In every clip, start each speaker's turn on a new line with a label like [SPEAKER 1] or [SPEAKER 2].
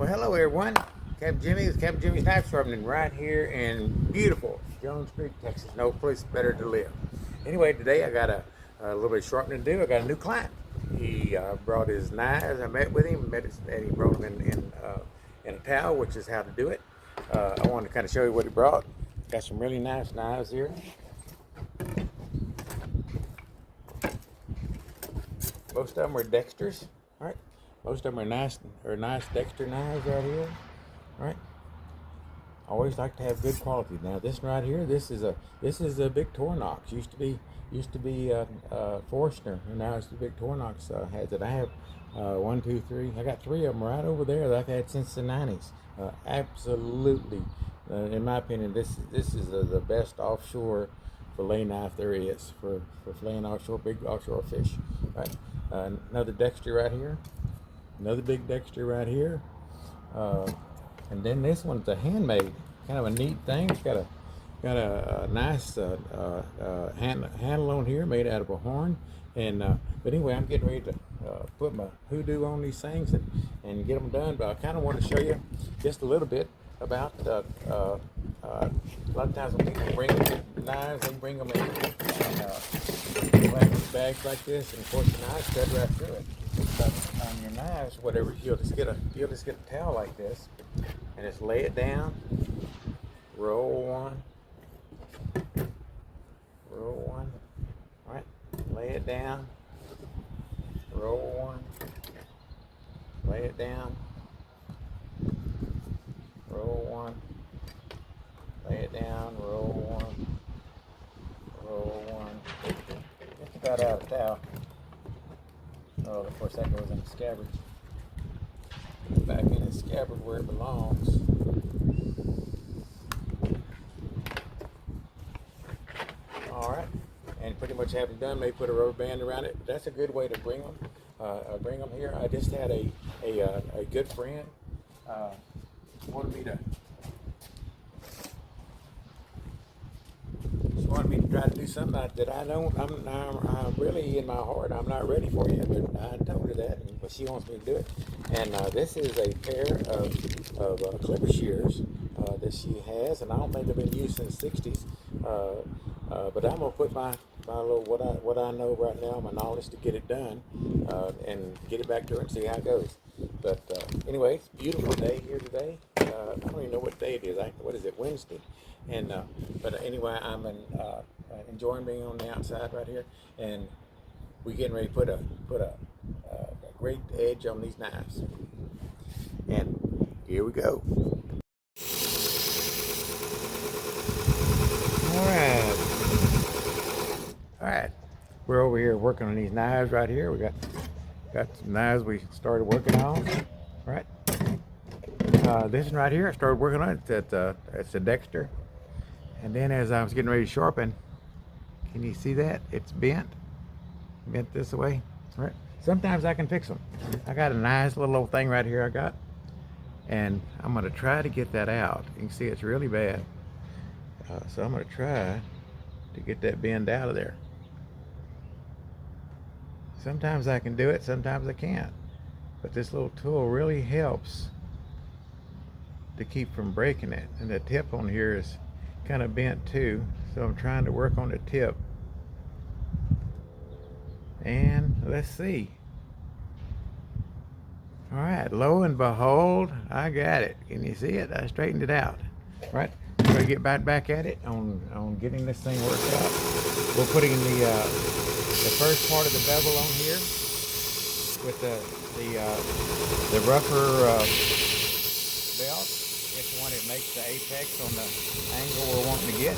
[SPEAKER 1] Well, hello everyone. Captain Jimmy with Captain Jimmy's Knife Sharpening right here in beautiful Jones Creek, Texas. No place better to live. Anyway, today I got a little bit of sharpening to do. I got a new client. He brought his knives. I met with him, and he brought them in a towel, which is how to do it. I wanted to kind of show you what he brought. Got some really nice knives here. Most of them are Dexters, right? Most of them are nice Dexter knives right here, right? Always like to have good quality. Now this right here, this is a Victorinox. Used to be Forstner, and now it's the Victorinox has it. I have 1, 2, 3. I got 3 of them right over there that I've had since the 90s. Absolutely, in my opinion, this is the best offshore fillet knife there is for filleting big offshore fish. Right, another Dexter right here. Another big Dexter right here, and then this one's a handmade, kind of a neat thing. It's got a nice handle on here, made out of a horn. And but anyway, I'm getting ready to put my hoodoo on these things and get them done. But I kind of want to show you just a little bit about. A lot of times when people bring knives, they bring them in plastic bags like this, and of course the knives cut right through it. But on your knives, whatever, you'll just get a towel like this, and just lay it down, roll one, right? Lay it down, roll one, lay it down, roll one, lay it down, roll one. Just about out of towel. Oh, of course that goes in the scabbard. Back in the scabbard where it belongs. Alright, and pretty much have them done. Maybe put a rubber band around it. But that's a good way to bring them here. I just had a good friend wanted me to try to do something that I'm really in my heart, I'm not ready for yet, but I told her that, but she wants me to do it. And this is a pair of clipper shears that she has, and I don't think they've been used since the 60s, but I'm going to put my little, what I know right now, my knowledge, to get it done, and get it back to her and see how it goes. But anyway, it's a beautiful day here today. I don't even know what day it is. What is it, Wednesday? And but anyway, I'm enjoying being on the outside right here, and we're getting ready to put a great edge on these knives. And here we go. All right. We're over here working on these knives right here. We got some knives we started working on. Right. This one right here, I started working on it. It's a Dexter. And then as I was getting ready to sharpen, can you see that? It's bent this way. All right. Sometimes I can fix them. I got a nice little old thing right here I got, and I'm gonna try to get that out. You can see it's really bad. So I'm gonna try to get that bend out of there. Sometimes I can do it, sometimes I can't. But this little tool really helps to keep from breaking it. And the tip on here is kind of bent too, so I'm trying to work on the tip. And let's see. All right, lo and behold, I got it. Can you see it? I straightened it out. Right, so I get back at it on getting this thing worked out. We're putting the first part of the bevel on here with the rougher belt. It's the one that makes the apex on the angle we're wanting to get.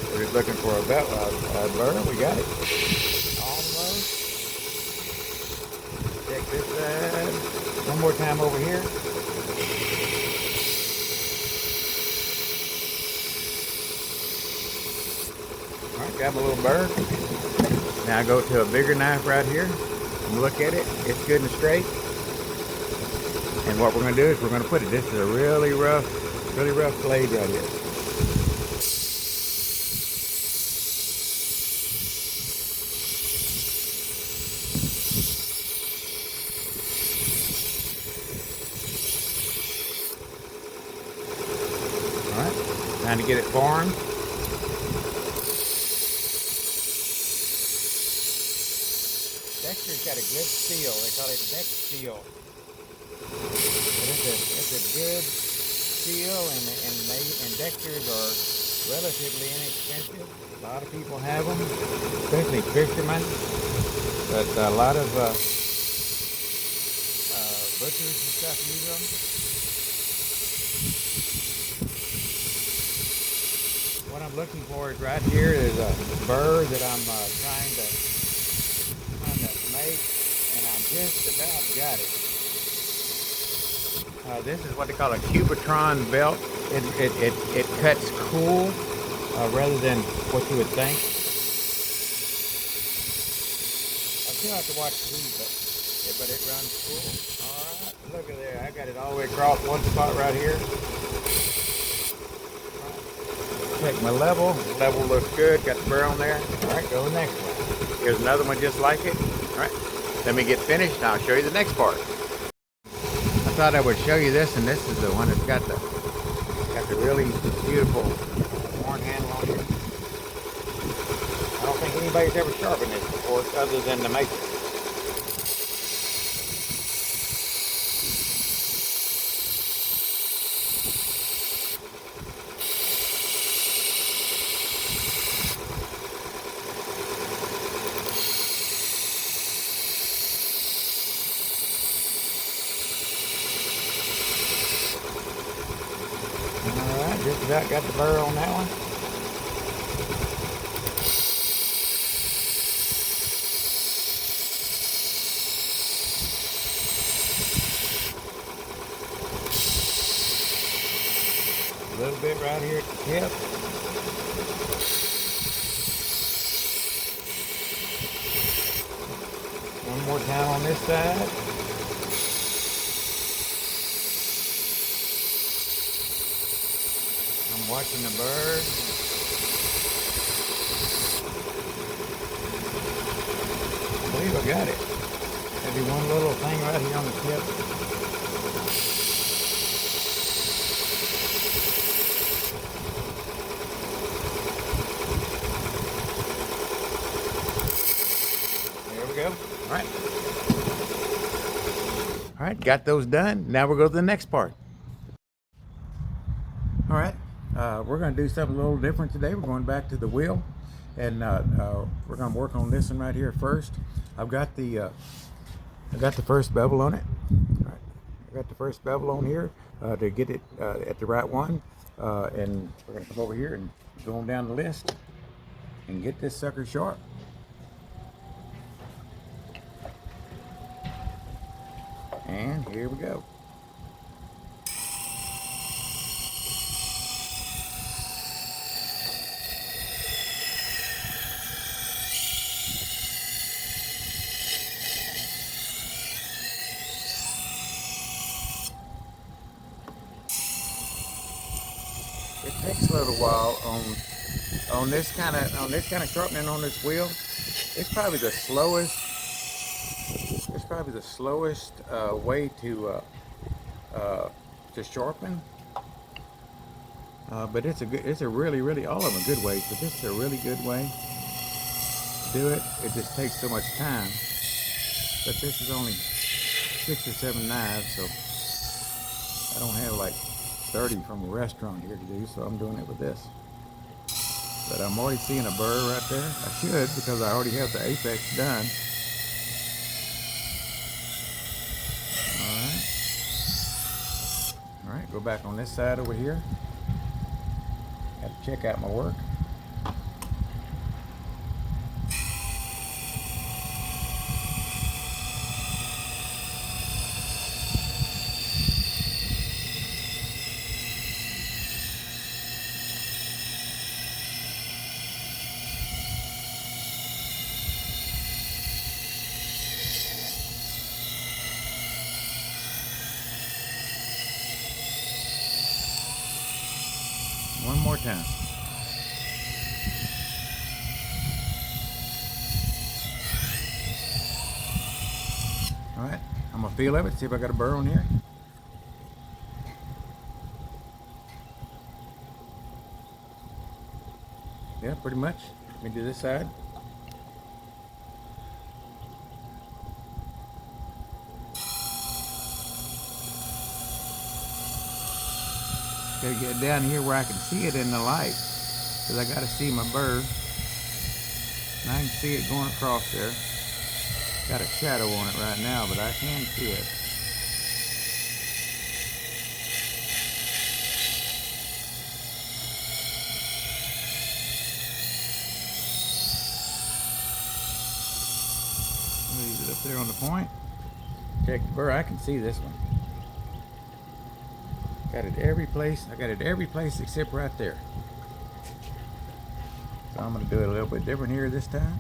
[SPEAKER 1] We're just looking for a burr. We got it. Almost. Check this side. One more time over here. All right, got my little burr. Now I go to a bigger knife right here and look at it. It's good and straight. And what we're going to do is we're going to put it. This is a really rough blade right here. Trying to get it formed. Dexter's got a good steel. They call it deck steel. But it's a good steel, and Dexters are relatively inexpensive. A lot of people have them, especially fishermen. But a lot of butchers and stuff use them. What I'm looking for is right here is a burr that I'm trying to make, and I'm just about got it. This is what they call a Cubitron belt. It cuts cool rather than what you would think. I still have to watch the heat, but it runs cool. All right, look at there. I got it all the way across one spot right here. Check my level. Level looks good. Got the burr on there. All right, go to the next one. Here's another one just like it. All right, let me get finished and I'll show you the next part. I thought I would show you this, and this is the one that's got the really beautiful horn handle on it. I don't think anybody's ever sharpened this before other than the maker. Alright, just about got the burr on that one. A little bit right here at the tip. One more time on this side. I'm watching the bird. I believe I got it. Maybe one little thing right here on the tip. Go. All right, got those done. Now we'll go to the next part. All right, we're going to do something a little different today. We're going back to the wheel, and we're going to work on this one right here first. I've got the first bevel on it. All right, I got the first bevel on here to get it at the right one, and we're going to come over here and go on down the list and get this sucker sharp. And here we go. It takes a little while on this kind of sharpening on this wheel. It's probably the slowest. It's probably the slowest way to sharpen, but it's a really, all of them are good ways, but this is a really good way to do it. It just takes so much time, but this is only 6 or 7 knives, so I don't have like 30 from a restaurant here to do, so I'm doing it with this. But I'm already seeing a burr right there. I should, because I already have the apex done. All right, go back on this side over here. Have to check out my work. One more time. All right, I'm gonna feel of it, see if I got a burr on here. Yeah, pretty much. Let me do this side. Gotta get down here where I can see it in the light, because I gotta see my burr. And I can see it going across there. Got a shadow on it right now, but I can see it. Leave it up there on the point. Check the burr. I can see this one. Got it every place. I got it every place except right there. So I'm going to do it a little bit different here this time.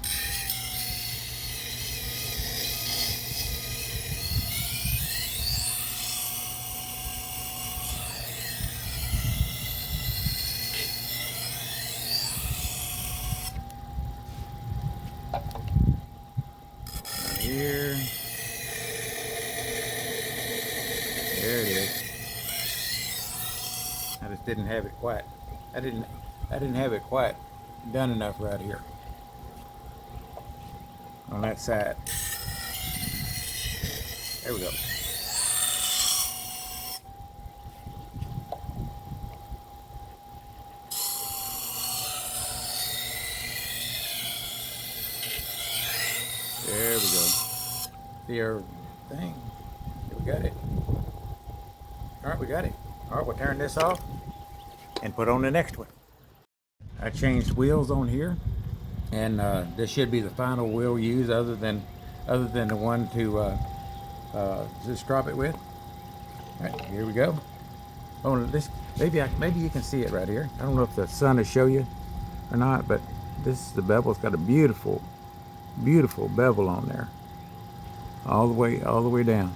[SPEAKER 1] Here. There it is. I just didn't have it quite. I didn't have it quite done enough right here on that side. There we go. There we go. See our thing. We got it. All right, we got it. All right, we'll turn this off and put on the next one. I changed wheels on here, and this should be the final wheel used, other than the one to just drop it with. All right, here we go. Oh, this maybe you can see it right here. I don't know if the sun will show you or not, but the bevel's got a beautiful bevel on there, all the way down.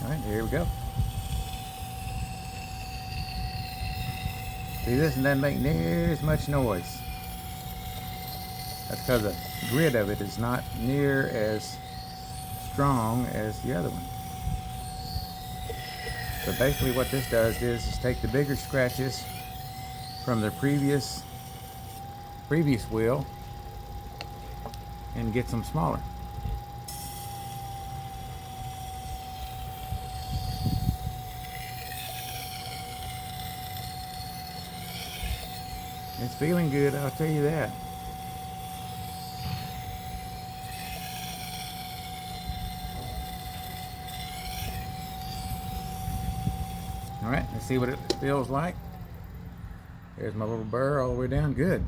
[SPEAKER 1] All right, here we go. See, this doesn't make near as much noise. That's because the grit of it is not near as strong as the other one. So basically what this does is take the bigger scratches from the previous wheel and get some smaller. It's feeling good, I'll tell you that. All right, let's see what it feels like. There's my little burr all the way down. Good.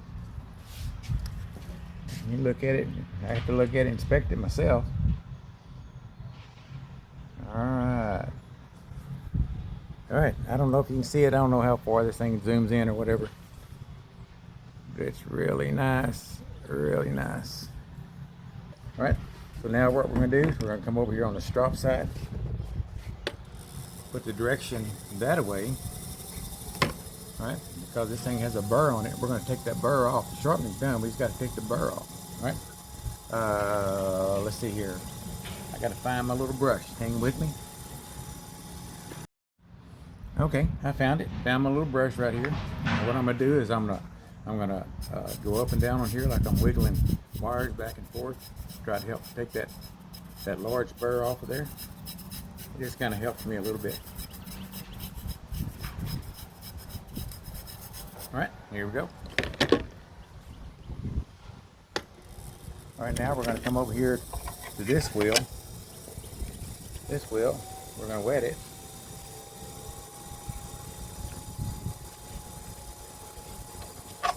[SPEAKER 1] You look at it. I have to look at it, inspect it myself. All right. All right. I don't know if you can see it. I don't know how far this thing zooms in or whatever. But it's really nice. Really nice. All right. So now what we're going to do is we're going to come over here on the strop side. Put the direction that way. All right, because this thing has a burr on it, we're going to take that burr off. The sharpening's done, we just got to take the burr off. All right, let's see here. I got to find my little brush. Hang with me. Okay, I found it. Found my little brush right here. Now what I'm going to do is I'm gonna go up and down on here like I'm wiggling wires back and forth. Try to help take that large burr off of there. It just kind of helps me a little bit. All right, here we go. All right, now we're going to come over here to this wheel. This wheel, we're going to wet it.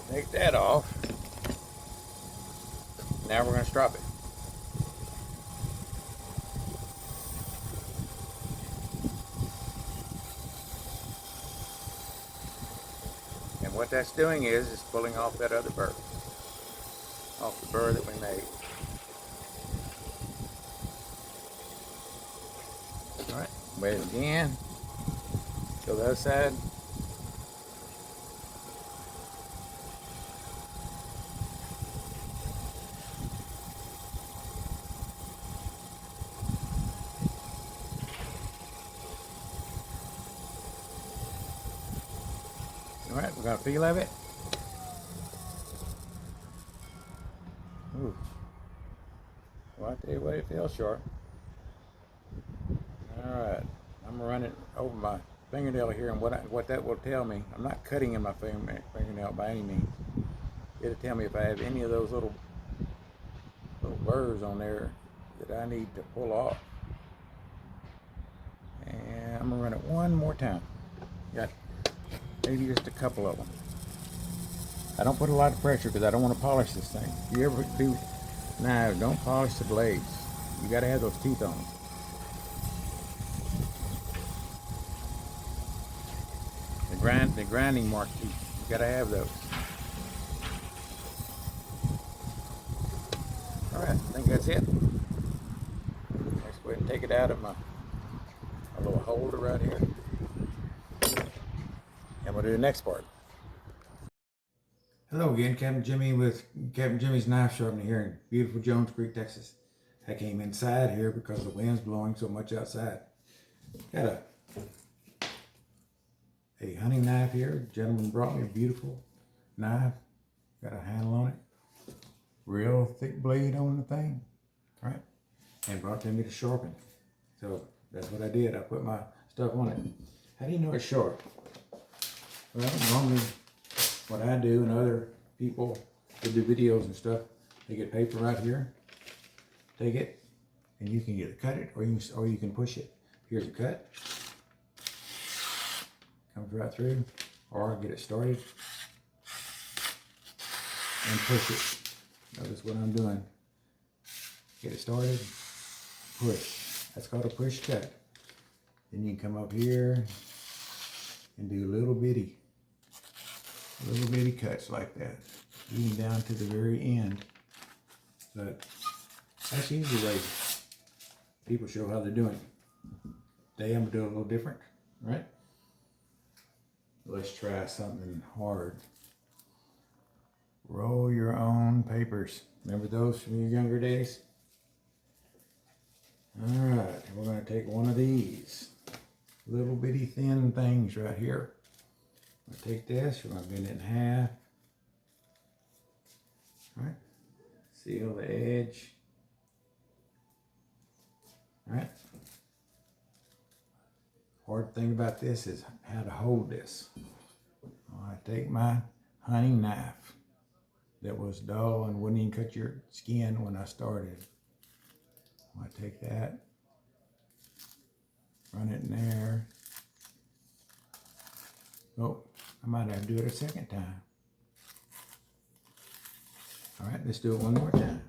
[SPEAKER 1] Take that off. Now we're going to strop it. And what that's doing is pulling off that other burr. Off the burr that we made. Alright, wet it again. Go the other side. All right, we got a feel of it. Ooh. Well, I tell you what, it feels sharp. All right, I'm gonna run it over my fingernail here, and what that will tell me. I'm not cutting in my fingernail by any means. It'll tell me if I have any of those little burrs on there that I need to pull off. And I'm gonna run it one more time. Got maybe just a couple of them. I don't put a lot of pressure because I don't want to polish this thing. If you ever do knives, don't polish the blades. You got to have those teeth on them. The grinding mark teeth. You got to have those. All right, I think that's it. Let's go ahead and take it out of my little holder right here, and we'll do the next part. Hello again, Captain Jimmy with Captain Jimmy's Knife Sharpening here in beautiful Jones Creek, Texas. I came inside here because the wind's blowing so much outside. Got a hunting knife here. The gentleman brought me a beautiful knife. Got a handle on it. Real thick blade on the thing. All right. And brought to me to sharpen. So that's what I did. I put my stuff on it. How do you know it's sharp? Well, normally what I do and other people that do videos and stuff, they get paper right here, take it, and you can either cut it or you can push it. Here's a cut, comes right through, or get it started and push it. Notice what I'm doing. Get it started, push. That's called a push cut. Then you can come up here and do little bitty cuts like that, even down to the very end. But that's usually the way people show how they're doing it. Today I'm gonna do it a little different, right? Let's try something hard. Roll your own papers. Remember those from your younger days? All right, we're gonna take one of these little bitty thin things right here. We'll take this, we're going to bend it in half. All right, seal the edge. All right. Hard thing about this is how to hold this. I take my hunting knife that was dull and wouldn't even cut your skin when I started. I take that, run it in there. Oh, I might have to do it a second time. All right, let's do it one more time.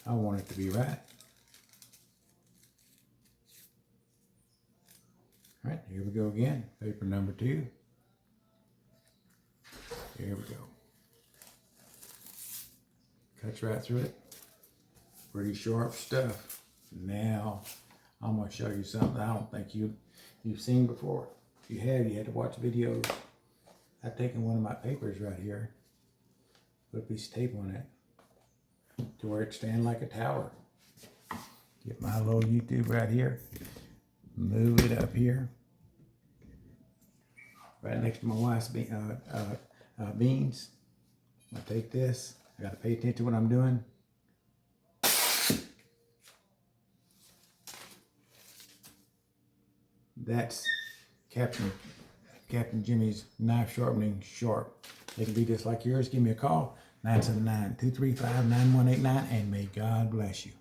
[SPEAKER 1] I want it to be right. All right, here we go again. Paper number 2. Here we go. Cuts right through it. Pretty sharp stuff. Now, I'm going to show you something I don't think you've seen before. If you have, you had to watch videos. I've taken one of my papers right here, put a piece of tape on it to where it stands like a tower. Get my little YouTube right here, move it up here, right next to my wife's beans. I take this, I gotta pay attention to what I'm doing. That's Captain Jimmy's Knife Sharpening Sharp. They can be just like yours. Give me a call, 979-235-9189, and may God bless you.